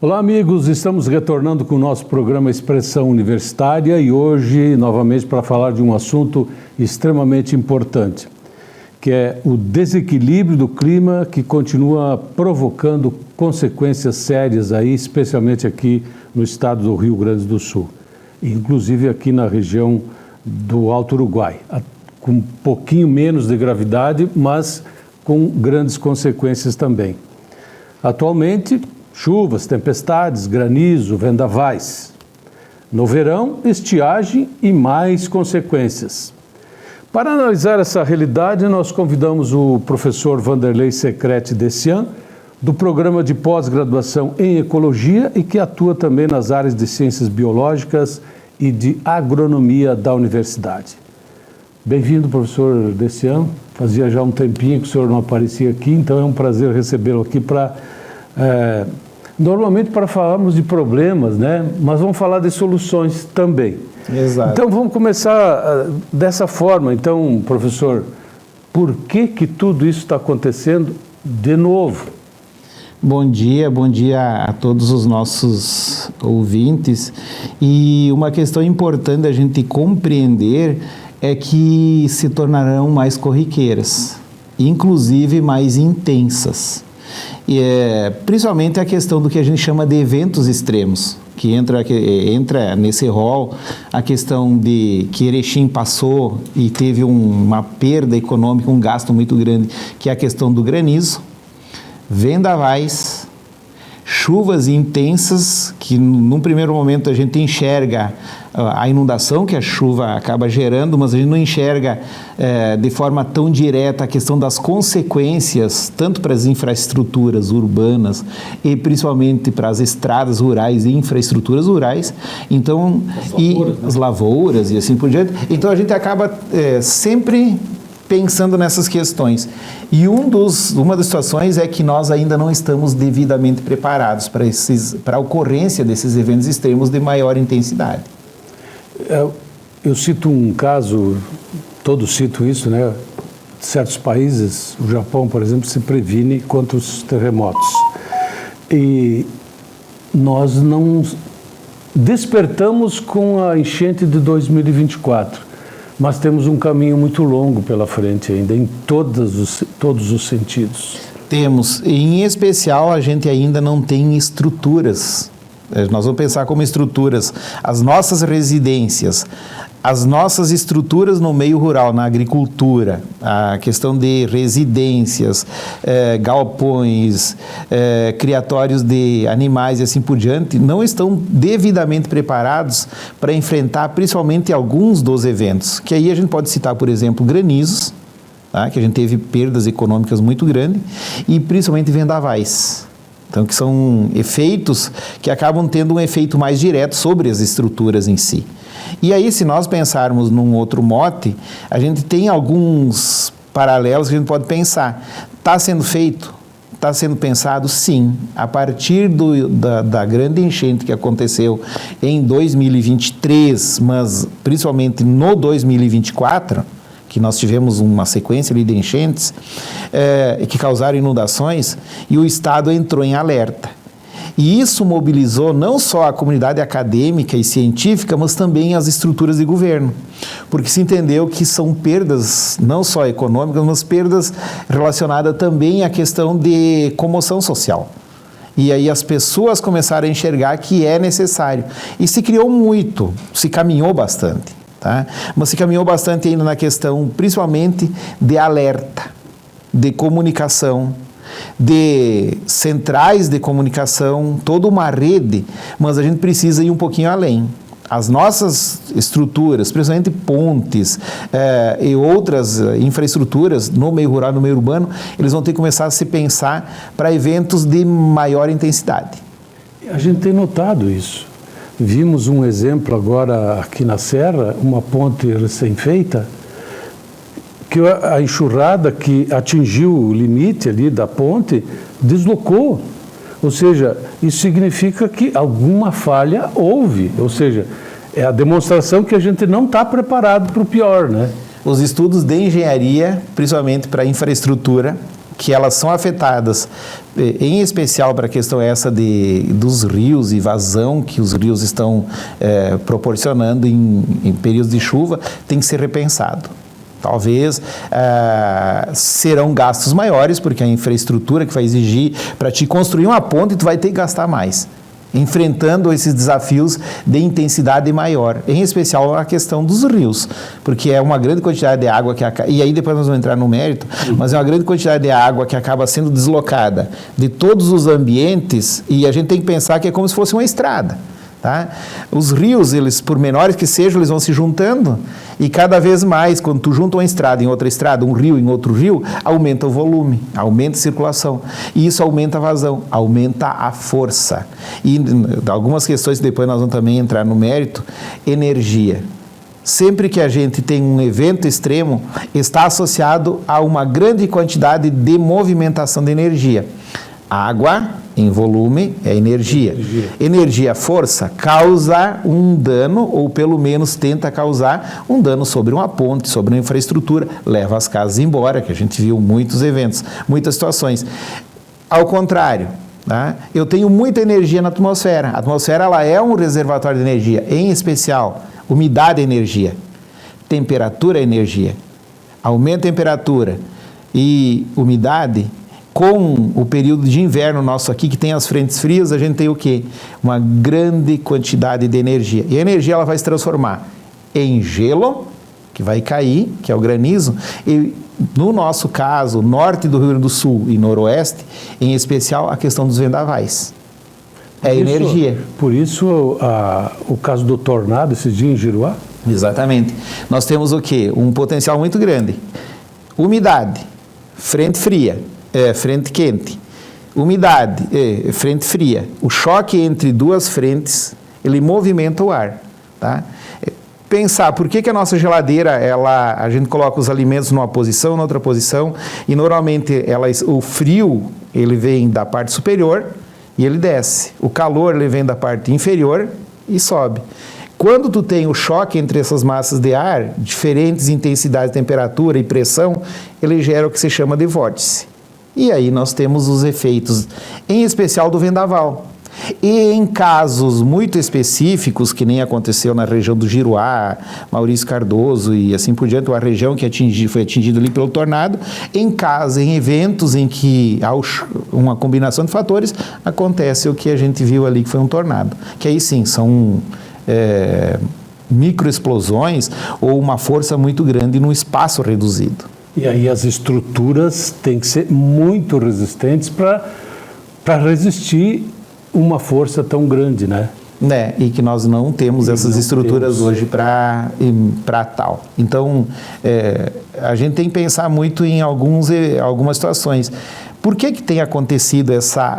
Olá, amigos, estamos retornando com o nosso programa Expressão Universitária e hoje, novamente, para falar de um assunto extremamente importante, que é o desequilíbrio do clima que continua provocando consequências sérias aí, especialmente aqui no estado do Rio Grande do Sul, inclusive aqui na região do Alto Uruguai, com um pouquinho menos de gravidade, mas com grandes consequências também. Atualmente, chuvas, tempestades, granizo, vendavais. No verão, estiagem e mais consequências. Para analisar essa realidade, nós convidamos o professor Vanderlei Secrete Dessian, do programa de pós-graduação em Ecologia e que atua também nas áreas de Ciências Biológicas e de Agronomia da Universidade. Bem-vindo, professor Dessian. Fazia já um tempinho que o senhor não aparecia aqui, então é um prazer recebê-lo aqui para... Normalmente para falarmos de problemas, né? Mas vamos falar de soluções também. Exato. Então vamos começar dessa forma. Então, professor, por que tudo isso está acontecendo de novo? Bom dia a todos os nossos ouvintes. E uma questão importante a gente compreender é que se tornarão mais corriqueiras, inclusive mais intensas. E principalmente a questão do que a gente chama de eventos extremos, que entra nesse rol a questão de que Erechim passou e teve uma perda econômica, um gasto muito grande, que é a questão do granizo, vendavais, chuvas intensas, que num primeiro momento a gente enxerga a inundação que a chuva acaba gerando, mas a gente não enxerga de forma tão direta a questão das consequências, tanto para as infraestruturas urbanas e principalmente para as estradas rurais e infraestruturas rurais, então, as lavouras e assim por diante. Então a gente acaba sempre pensando nessas questões. E uma das situações é que nós ainda não estamos devidamente preparados para a ocorrência desses eventos extremos de maior intensidade. Eu cito um caso, todos citam isso, né? Certos países, o Japão, por exemplo, se previne contra os terremotos. E nós não despertamos com a enchente de 2024. Mas temos um caminho muito longo pela frente ainda, em todos os sentidos. Temos, e em especial a gente ainda não tem estruturas. Nós vamos pensar como estruturas, as nossas residências, as nossas estruturas no meio rural, na agricultura, a questão de residências, galpões, criatórios de animais e assim por diante, não estão devidamente preparados para enfrentar principalmente alguns dos eventos, que aí a gente pode citar, por exemplo, granizos, tá? Que a gente teve perdas econômicas muito grandes, e principalmente vendavais. Então, que são efeitos que acabam tendo um efeito mais direto sobre as estruturas em si. E aí, se nós pensarmos num outro mote, a gente tem alguns paralelos que a gente pode pensar. Está sendo feito? Está sendo pensado? Sim. A partir da grande enchente que aconteceu em 2023, mas principalmente no 2024, que nós tivemos uma sequência ali de enchentes que causaram inundações, e o Estado entrou em alerta. E isso mobilizou não só a comunidade acadêmica e científica, mas também as estruturas de governo, porque se entendeu que são perdas não só econômicas, mas perdas relacionadas também à questão de comoção social. E aí as pessoas começaram a enxergar que é necessário. E se criou muito, se caminhou bastante. Tá? Mas se caminhou bastante ainda na questão, principalmente, de alerta, de comunicação, de centrais de comunicação, toda uma rede, mas a gente precisa ir um pouquinho além. As nossas estruturas, principalmente pontes e outras infraestruturas no meio rural, no meio urbano, eles vão ter que começar a se pensar para eventos de maior intensidade. A gente tem notado isso. Vimos um exemplo agora aqui na Serra, uma ponte recém-feita, que a enxurrada que atingiu o limite ali da ponte deslocou. Ou seja, isso significa que alguma falha houve. Ou seja, é a demonstração que a gente não está preparado para o pior, né? Os estudos de engenharia, principalmente para infraestrutura, que elas são afetadas, em especial para a questão essa dos rios e vazão que os rios estão proporcionando em períodos de chuva, tem que ser repensado. Talvez serão gastos maiores, porque a infraestrutura que vai exigir para te construir uma ponte, tu vai ter que gastar mais, enfrentando esses desafios de intensidade maior, em especial a questão dos rios, porque é uma grande quantidade de água e aí depois nós vamos entrar no mérito, mas é uma grande quantidade de água que acaba sendo deslocada de todos os ambientes, e a gente tem que pensar que é como se fosse uma estrada. Tá? Os rios, eles, por menores que sejam, eles vão se juntando e cada vez mais, quando tu junta uma estrada em outra estrada, um rio em outro rio, aumenta o volume, aumenta a circulação e isso aumenta a vazão, aumenta a força. E algumas questões que depois nós vamos também entrar no mérito, energia. Sempre que a gente tem um evento extremo, está associado a uma grande quantidade de movimentação de energia. Água, em volume, é energia. Energia, força, causa um dano, ou pelo menos tenta causar um dano sobre uma ponte, sobre uma infraestrutura, leva as casas embora, que a gente viu muitos eventos, muitas situações. Ao contrário, tá? Eu tenho muita energia na atmosfera. A atmosfera ela é um reservatório de energia, em especial, umidade é energia, temperatura é energia. Aumenta a temperatura e umidade. Com o período de inverno nosso aqui, que tem as frentes frias, a gente tem o quê? Uma grande quantidade de energia. E a energia ela vai se transformar em gelo, que vai cair, que é o granizo, e no nosso caso, norte do Rio Grande do Sul e noroeste, em especial a questão dos vendavais. Energia. Por isso, o caso do tornado, esses dias em Giruá? Exatamente. Nós temos o quê? Um potencial muito grande. Umidade, frente fria. Frente quente, umidade, frente fria. O choque entre duas frentes, ele movimenta o ar. Tá? Pensar, por que a nossa geladeira, a gente coloca os alimentos numa posição, noutra posição, e normalmente o frio, ele vem da parte superior e ele desce. O calor, ele vem da parte inferior e sobe. Quando tu tem o choque entre essas massas de ar, diferentes intensidades de temperatura e pressão, ele gera o que se chama de vórtice. E aí nós temos os efeitos, em especial do vendaval. E em casos muito específicos, que nem aconteceu na região do Giruá, Maurício Cardoso e assim por diante, uma região que foi atingida ali pelo tornado, em eventos em que há uma combinação de fatores, acontece o que a gente viu ali, que foi um tornado. Que aí sim, são microexplosões ou uma força muito grande num espaço reduzido. E aí as estruturas têm que ser muito resistentes para resistir uma força tão grande, né? E que nós não temos essas estruturas hoje para tal. Então, a gente tem que pensar muito em algumas situações. Por que tem acontecido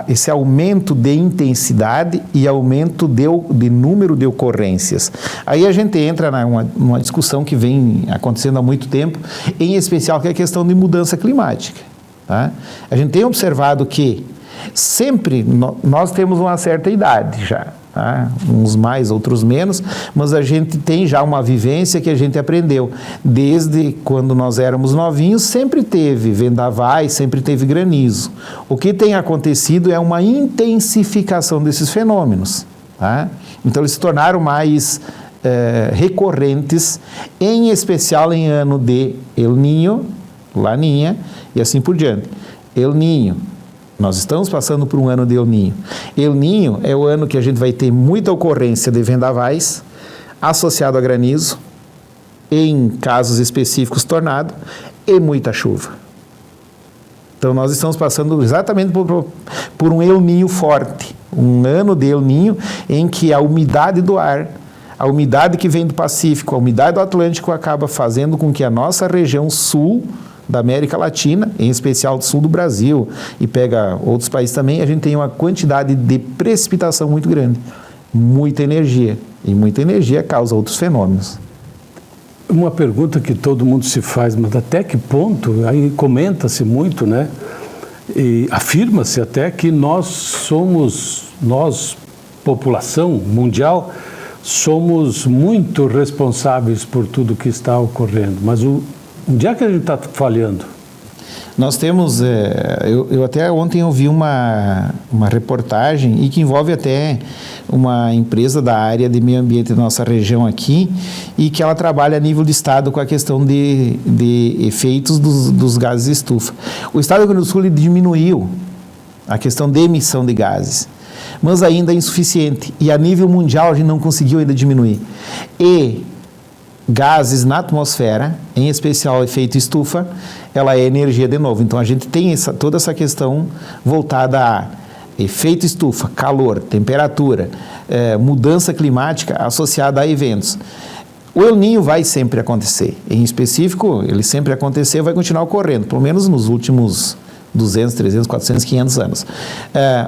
esse aumento de intensidade e aumento de número de ocorrências? Aí a gente entra numa discussão que vem acontecendo há muito tempo, em especial que é a questão de mudança climática. Tá? A gente tem observado que sempre nós temos uma certa idade já. Tá? Uns mais, outros menos, mas a gente tem já uma vivência que a gente aprendeu. Desde quando nós éramos novinhos, sempre teve vendavais, sempre teve granizo. O que tem acontecido é uma intensificação desses fenômenos. Tá? Então, eles se tornaram mais recorrentes, em especial em ano de El Niño, Laninha e assim por diante. El Niño. Nós estamos passando por um ano de El Niño. El Niño é o ano que a gente vai ter muita ocorrência de vendavais associado a granizo, em casos específicos tornado, e muita chuva. Então nós estamos passando exatamente por um El Niño forte, um ano de El Niño em que a umidade do ar, a umidade que vem do Pacífico, a umidade do Atlântico acaba fazendo com que a nossa região sul da América Latina, em especial do sul do Brasil, e pega outros países também, a gente tem uma quantidade de precipitação muito grande, muita energia, e muita energia causa outros fenômenos. Uma pergunta que todo mundo se faz, mas até que ponto, aí comenta-se muito, né, e afirma-se até que nós, população mundial, somos muito responsáveis por tudo que está ocorrendo, mas onde é que a gente está falhando? Nós temos, eu até ontem ouvi uma reportagem e que envolve até uma empresa da área de meio ambiente da nossa região aqui e que ela trabalha a nível de estado com a questão de efeitos dos gases de estufa. O estado do Rio Grande do Sul ele diminuiu a questão de emissão de gases, mas ainda é insuficiente e a nível mundial a gente não conseguiu ainda diminuir. E gases na atmosfera, em especial o efeito estufa, ela é energia de novo. Então a gente tem toda essa questão voltada a efeito estufa, calor, temperatura, mudança climática associada a eventos. O El Niño vai sempre acontecer. Em específico, ele sempre aconteceu e vai continuar ocorrendo, pelo menos nos últimos 200, 300, 400, 500 anos.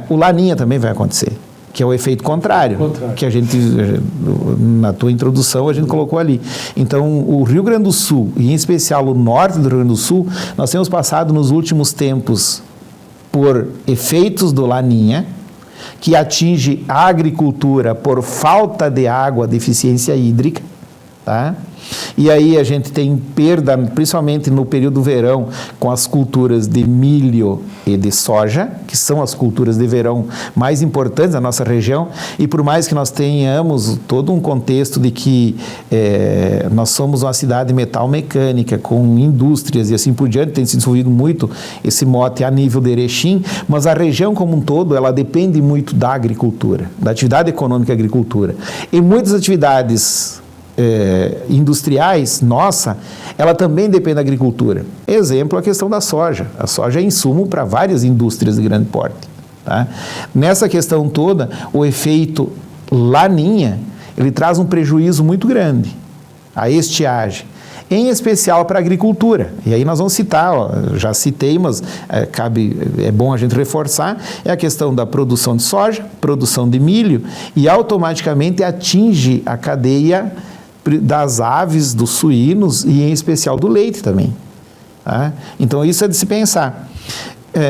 O Laninha também vai acontecer, que é o efeito contrário, que a gente, na tua introdução, a gente colocou ali. Então, o Rio Grande do Sul, e em especial o norte do Rio Grande do Sul, nós temos passado nos últimos tempos por efeitos do Laninha, que atinge a agricultura por falta de água, deficiência hídrica, tá? E aí a gente tem perda, principalmente no período do verão, com as culturas de milho e de soja, que são as culturas de verão mais importantes da nossa região, e por mais que nós tenhamos todo um contexto de que nós somos uma cidade metal-mecânica, com indústrias e assim por diante, tem se desenvolvido muito esse mote a nível de Erechim, mas a região como um todo, ela depende muito da agricultura, da atividade econômica e agricultura. E muitas atividades industriais, ela também depende da agricultura. Exemplo, a questão da soja. A soja é insumo para várias indústrias de grande porte. Tá? Nessa questão toda, o efeito Laninha, ele traz um prejuízo muito grande à estiagem, em especial para a agricultura. E aí nós vamos citar, já citei, mas é bom a gente reforçar, é a questão da produção de soja, produção de milho, e automaticamente atinge a cadeia das aves, dos suínos e em especial do leite também. Tá? Então isso é de se pensar.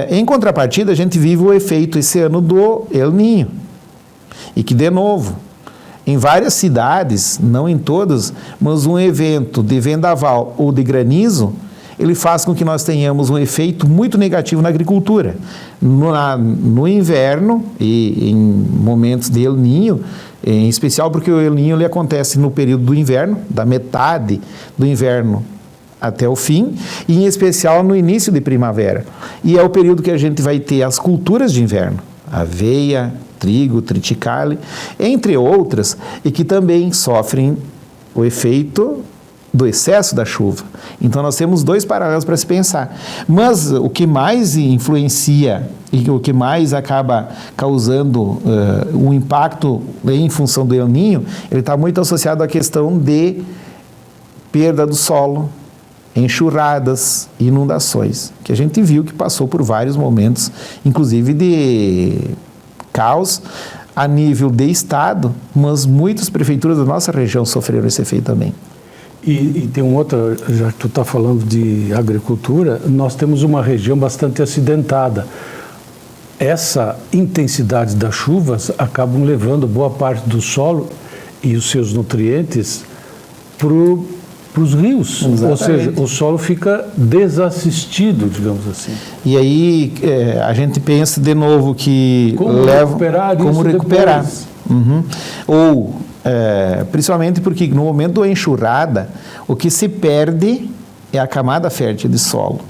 Em contrapartida, a gente vive o efeito esse ano do El Niño. E que, de novo, em várias cidades, não em todas, mas um evento de vendaval ou de granizo, ele faz com que nós tenhamos um efeito muito negativo na agricultura. No inverno e em momentos de El Niño, em especial porque o El Niño ele acontece no período do inverno, da metade do inverno até o fim, e em especial no início de primavera. E é o período que a gente vai ter as culturas de inverno, aveia, trigo, triticale, entre outras, e que também sofrem o efeito do excesso da chuva. Então nós temos dois paralelos para se pensar. Mas o que mais influencia e o que mais acaba causando um impacto em função do El Niño, ele está muito associado à questão de perda do solo, enxurradas, inundações, que a gente viu que passou por vários momentos, inclusive de caos a nível de estado, mas muitas prefeituras da nossa região sofreram esse efeito também. E tem um outro, já que tu está falando de agricultura, nós temos uma região bastante acidentada. Essa intensidade das chuvas acabam levando boa parte do solo e os seus nutrientes para os rios. Exatamente. Ou seja, o solo fica desassistido, digamos assim. E aí a gente pensa de novo que como recuperar. Uhum. Ou principalmente porque no momento da enxurrada, o que se perde é a camada fértil de solo.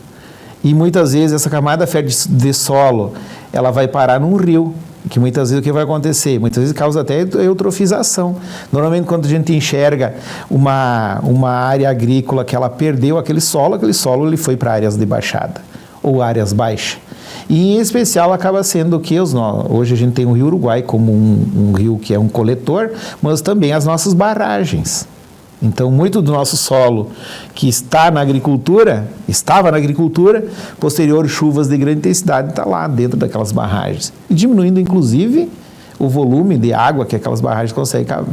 E muitas vezes essa camada fértil de solo, ela vai parar num rio, que muitas vezes o que vai acontecer? Muitas vezes causa até eutrofização. Normalmente quando a gente enxerga uma área agrícola que ela perdeu aquele solo ele foi para áreas de baixada ou áreas baixas. E em especial acaba sendo que hoje a gente tem o Rio Uruguai como um rio que é um coletor, mas também as nossas barragens. Então, muito do nosso solo que estava na agricultura, posterior chuvas de grande intensidade, está lá dentro daquelas barragens. E diminuindo, inclusive, o volume de água que aquelas barragens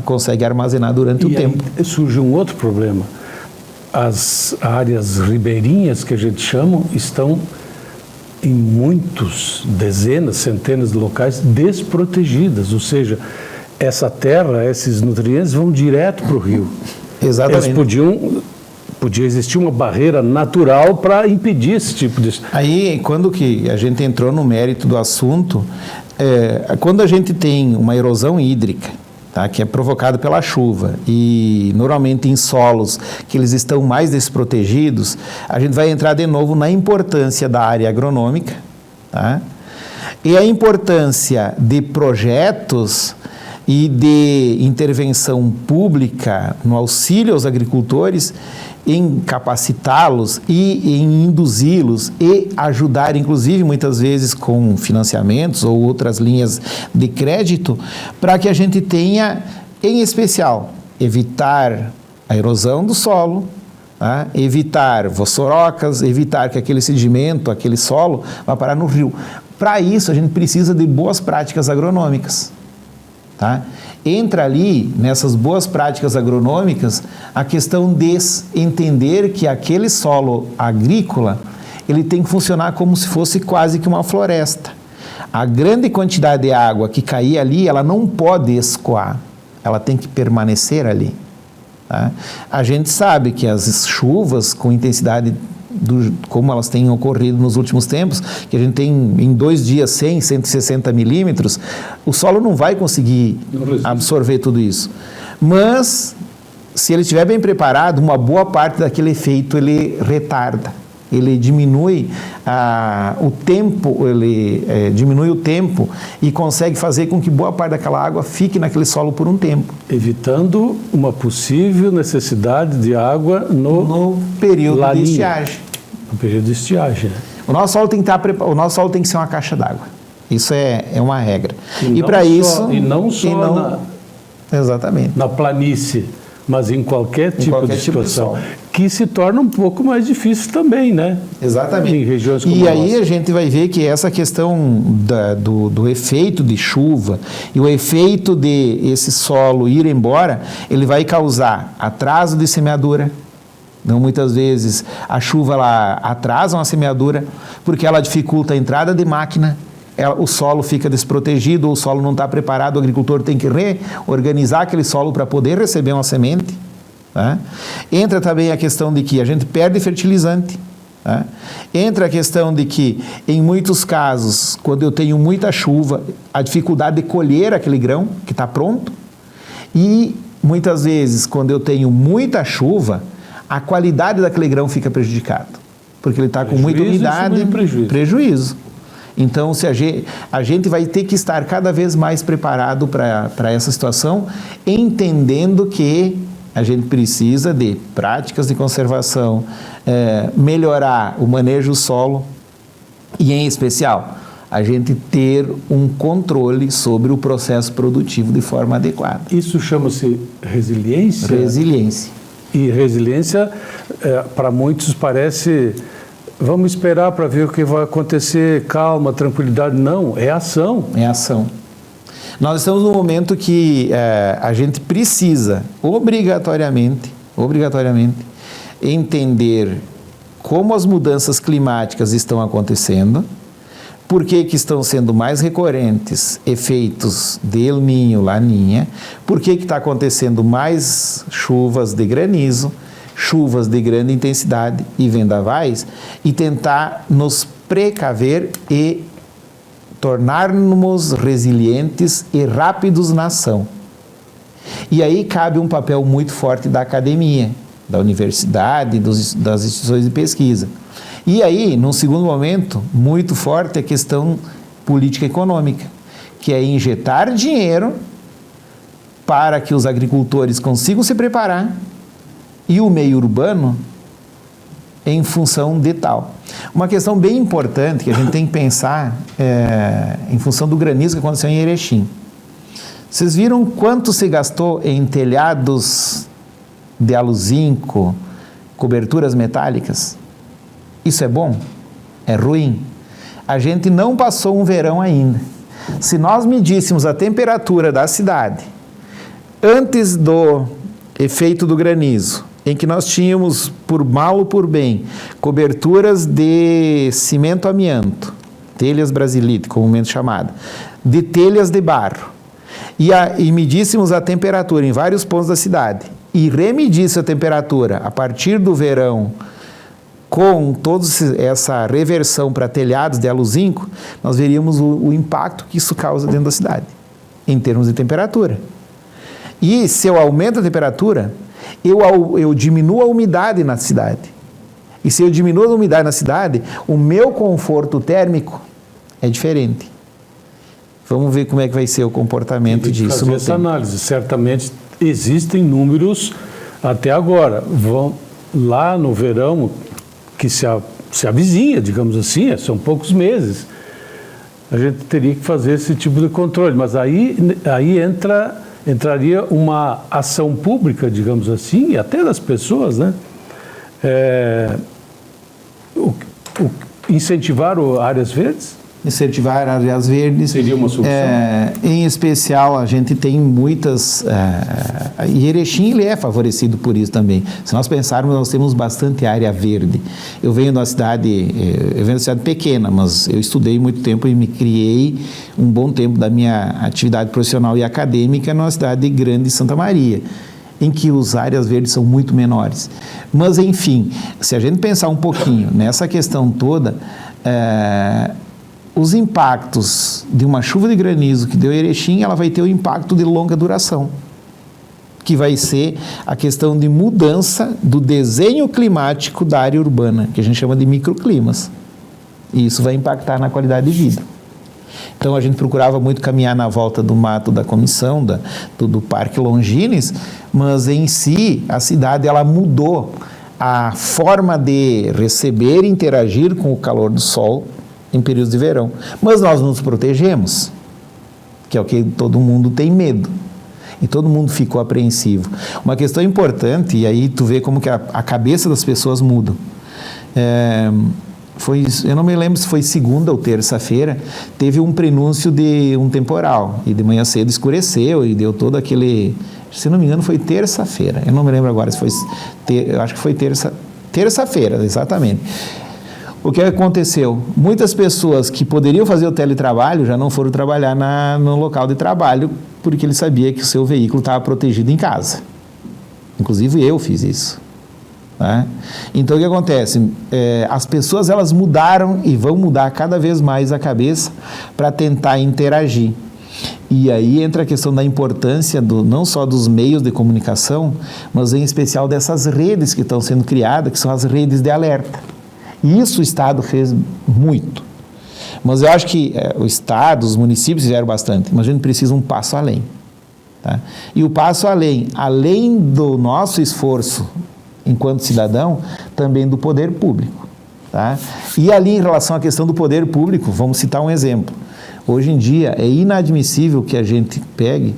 conseguem armazenar durante o tempo. Aí surge um outro problema. As áreas ribeirinhas, que a gente chama, estão em muitos, dezenas, centenas de locais desprotegidas, ou seja, essa terra, esses nutrientes vão direto para o rio. Exatamente. Eles podia existir uma barreira natural para impedir esse tipo de... Aí, quando que a gente entrou no mérito do assunto, quando a gente tem uma erosão hídrica, tá, que é provocada pela chuva, e normalmente em solos que eles estão mais desprotegidos, a gente vai entrar de novo na importância da área agronômica, tá? E a importância de projetos e de intervenção pública no auxílio aos agricultores, em capacitá-los e em induzi-los e ajudar, inclusive, muitas vezes com financiamentos ou outras linhas de crédito, para que a gente tenha, em especial, evitar a erosão do solo, tá? Evitar vossorocas, evitar que aquele sedimento, aquele solo, vá parar no rio. Para isso, a gente precisa de boas práticas agronômicas. Tá? Entra ali, nessas boas práticas agronômicas, a questão de entender que aquele solo agrícola, ele tem que funcionar como se fosse quase que uma floresta. A grande quantidade de água que cair ali, ela não pode escoar, ela tem que permanecer ali. Tá? A gente sabe que as chuvas com intensidade como elas têm ocorrido nos últimos tempos, que a gente tem em 2 dias 100, 160 milímetros, o solo não vai conseguir absorver tudo isso. Mas, se ele estiver bem preparado, uma boa parte daquele efeito ele retarda, ele diminui o tempo, diminui o tempo e consegue fazer com que boa parte daquela água fique naquele solo por um tempo. Evitando uma possível necessidade de água no período de estiagem. No período de estiagem. O nosso solo tem que ser uma caixa d'água. Isso é uma regra. E para isso... E não só exatamente. Na planície, mas em qualquer tipo de situação. Que se torna um pouco mais difícil também, né? Exatamente. Em regiões como e aí a gente vai ver que essa questão do efeito de chuva e o efeito de esse solo ir embora, ele vai causar atraso de semeadura. Então, muitas vezes, a chuva ela atrasa uma semeadura porque ela dificulta a entrada de máquina, o solo fica desprotegido, ou o solo não está preparado, o agricultor tem que reorganizar aquele solo para poder receber uma semente. Tá? Entra também a questão de que a gente perde fertilizante. Tá? Entra a questão de que, em muitos casos, quando eu tenho muita chuva, a dificuldade de colher aquele grão que está pronto. E, muitas vezes, quando eu tenho muita chuva, a qualidade daquele grão fica prejudicada, porque ele está com muita umidade, prejuízo. Então, se a gente vai ter que estar cada vez mais preparado para essa situação, entendendo que a gente precisa de práticas de conservação, melhorar o manejo do solo e, em especial, a gente ter um controle sobre o processo produtivo de forma adequada. Isso chama-se resiliência? Resiliência. E resiliência, para muitos, parece, vamos esperar para ver o que vai acontecer, calma, tranquilidade. Não, é ação. É ação. Nós estamos num momento que a gente precisa, obrigatoriamente, entender como as mudanças climáticas estão acontecendo, por que estão sendo mais recorrentes efeitos de El Niño, Laninha, por que está acontecendo mais chuvas de granizo, chuvas de grande intensidade e vendavais, e tentar nos precaver e tornarmos resilientes e rápidos na ação. E aí cabe um papel muito forte da academia, da universidade, das instituições de pesquisa. E aí, num segundo momento, muito forte a questão política econômica, que é injetar dinheiro para que os agricultores consigam se preparar e o meio urbano em função de tal. Uma questão bem importante que a gente tem que pensar em função do granizo que aconteceu em Erechim. Vocês viram quanto se gastou em telhados de aluzinco, coberturas metálicas? Isso é bom? É ruim? A gente não passou um verão ainda. Se nós medíssemos a temperatura da cidade antes do efeito do granizo, em que nós tínhamos, por mal ou por bem, coberturas de cimento amianto, telhas brasilite, comumente chamada, de telhas de barro, e medíssemos a temperatura em vários pontos da cidade, e remedisse a temperatura a partir do verão, com toda essa reversão para telhados de alo-zinco, nós veríamos o impacto que isso causa dentro da cidade, em termos de temperatura. E se eu aumento a temperatura, eu diminuo a umidade na cidade. E se eu diminuo a umidade na cidade, o meu conforto térmico é diferente. Vamos ver como é que vai ser o comportamento disso. Fazer essa análise. Certamente existem números até agora. Lá no verão, que se avizinha, digamos assim, são poucos meses, a gente teria que fazer esse tipo de controle. Mas aí entraria uma ação pública, digamos assim, e até das pessoas, né? Incentivar áreas verdes? Incentivar áreas verdes. Seria uma solução? Em especial, a gente tem muitas... e Erechim ele é favorecido por isso também. Se nós pensarmos, nós temos bastante área verde. Eu venho de uma cidade pequena, mas eu estudei muito tempo e me criei um bom tempo da minha atividade profissional e acadêmica numa cidade grande, Santa Maria, em que as áreas verdes são muito menores. Mas, enfim, se a gente pensar um pouquinho nessa questão toda, os impactos de uma chuva de granizo que deu em Erechim, ela vai ter um impacto de longa duração, que vai ser a questão de mudança do desenho climático da área urbana, que a gente chama de microclimas. E isso vai impactar na qualidade de vida. Então, a gente procurava muito caminhar na volta do mato da comissão, do Parque Longines, mas em si, a cidade ela mudou a forma de receber e interagir com o calor do sol em períodos de verão. Mas nós nos protegemos, que é o que todo mundo tem medo. E todo mundo ficou apreensivo. Uma questão importante, e aí tu vê como que a cabeça das pessoas muda. Eu não me lembro se foi segunda ou terça-feira, teve um prenúncio de um temporal, e de manhã cedo escureceu, e deu todo aquele... Se não me engano, foi terça-feira. Eu não me lembro agora se foi... Eu acho que foi terça-feira, exatamente. O que aconteceu? Muitas pessoas que poderiam fazer o teletrabalho já não foram trabalhar no local de trabalho porque ele sabia que o seu veículo estava protegido em casa. Inclusive eu fiz isso. Né? Então o que acontece? As pessoas elas mudaram e vão mudar cada vez mais a cabeça para tentar interagir. E aí entra a questão da importância não só dos meios de comunicação, mas em especial dessas redes que estão sendo criadas, que são as redes de alerta. Isso o Estado fez muito. Mas eu acho que o Estado, os municípios fizeram bastante, mas a gente precisa um passo além. Tá? E o passo além do nosso esforço enquanto cidadão, também do poder público. Tá? E ali, em relação à questão do poder público, vamos citar um exemplo. Hoje em dia, é inadmissível que a gente pegue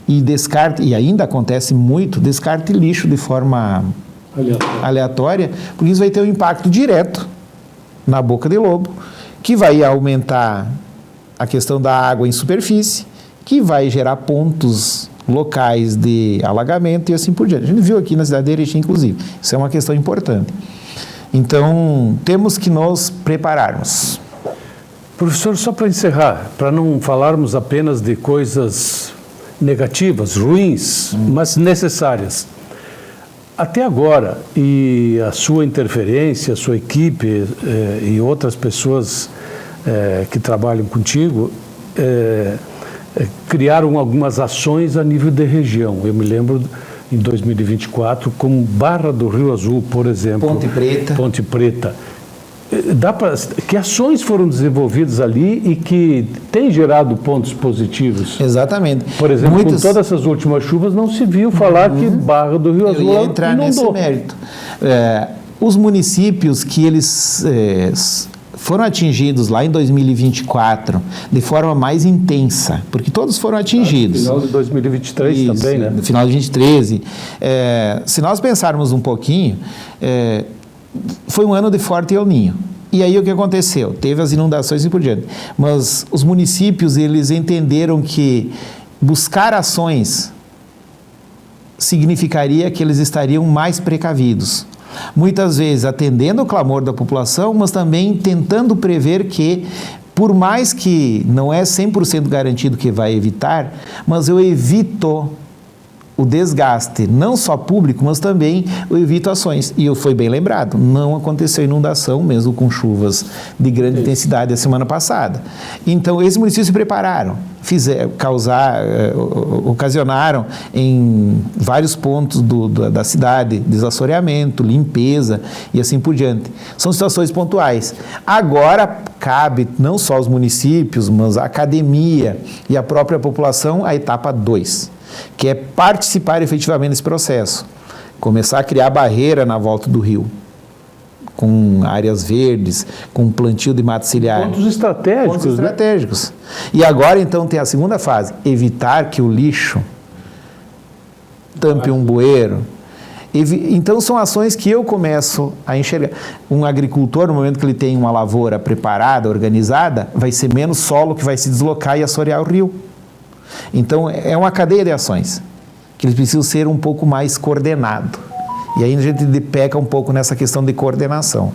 e descarte, e ainda acontece muito, descarte lixo de forma aleatória, porque isso vai ter um impacto direto na boca de lobo, que vai aumentar a questão da água em superfície, que vai gerar pontos locais de alagamento e assim por diante. A gente viu aqui na cidade de Erechim, inclusive. Isso é uma questão importante. Então, temos que nos prepararmos. Professor, só para encerrar, para não falarmos apenas de coisas negativas, ruins, mas necessárias. Até agora, e a sua interferência, a sua equipe e outras pessoas que trabalham contigo, criaram algumas ações a nível de região. Eu me lembro, em 2024, como Barra do Rio Azul, por exemplo. Ponte Preta. Que ações foram desenvolvidas ali e que têm gerado pontos positivos? Exatamente. Por exemplo, com todas essas últimas chuvas, não se viu falar que Barra do Rio Azul inundou. Eu ia entrar nesse mérito. Os municípios que eles foram atingidos lá em 2024 de forma mais intensa, porque todos foram atingidos. No final de 2023 isso, também, né? No final de 2013. Se nós pensarmos um pouquinho... foi um ano de forte El Niño. E aí o que aconteceu? Teve as inundações e por diante. Mas os municípios, eles entenderam que buscar ações significaria que eles estariam mais precavidos. Muitas vezes atendendo ao clamor da população, mas também tentando prever que, por mais que não é 100% garantido que vai evitar, mas eu evito o desgaste, não só público, mas também eu evito ações. E foi bem lembrado, não aconteceu inundação mesmo com chuvas de grande intensidade a semana passada. Então, esses municípios se prepararam, ocasionaram em vários pontos da cidade desassoreamento, limpeza e assim por diante. São situações pontuais. Agora, cabe não só aos municípios, mas a academia e a própria população a etapa 2. Que é participar efetivamente desse processo, começar a criar barreira na volta do rio, com áreas verdes, com plantio de mato ciliar. Pontos estratégicos. Pontos estratégicos. E agora, então, tem a segunda fase, evitar que o lixo tampe um bueiro. Então, são ações que eu começo a enxergar. Um agricultor, no momento que ele tem uma lavoura preparada, organizada, vai ser menos solo que vai se deslocar e assorear o rio. Então, é uma cadeia de ações, que eles precisam ser um pouco mais coordenados. E aí a gente peca um pouco nessa questão de coordenação.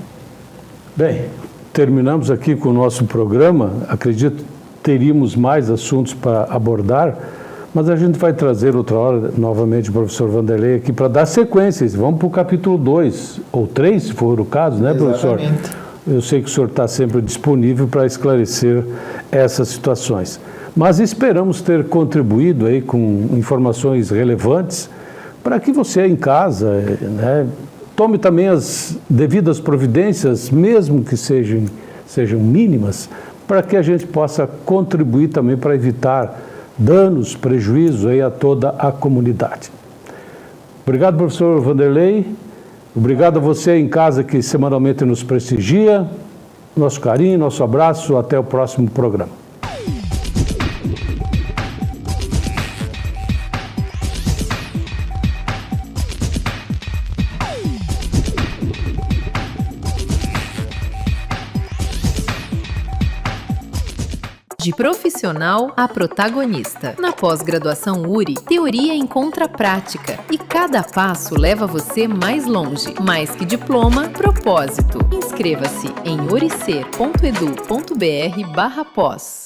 Bem, terminamos aqui com o nosso programa. Acredito teríamos mais assuntos para abordar, mas a gente vai trazer outra hora novamente o professor Vanderlei aqui para dar sequências. Vamos para o capítulo 2, ou 3, se for o caso, né, professor? Exatamente. Eu sei que o senhor está sempre disponível para esclarecer essas situações. Mas esperamos ter contribuído aí com informações relevantes para que você em casa, né, tome também as devidas providências, mesmo que sejam mínimas, para que a gente possa contribuir também para evitar danos, prejuízos aí a toda a comunidade. Obrigado, professor Vanderlei. Obrigado a você em casa que semanalmente nos prestigia. Nosso carinho, nosso abraço. Até o próximo programa. De profissional a protagonista. Na pós-graduação URI, teoria encontra prática e cada passo leva você mais longe. Mais que diploma, propósito. Inscreva-se em uricer.edu.br/pós.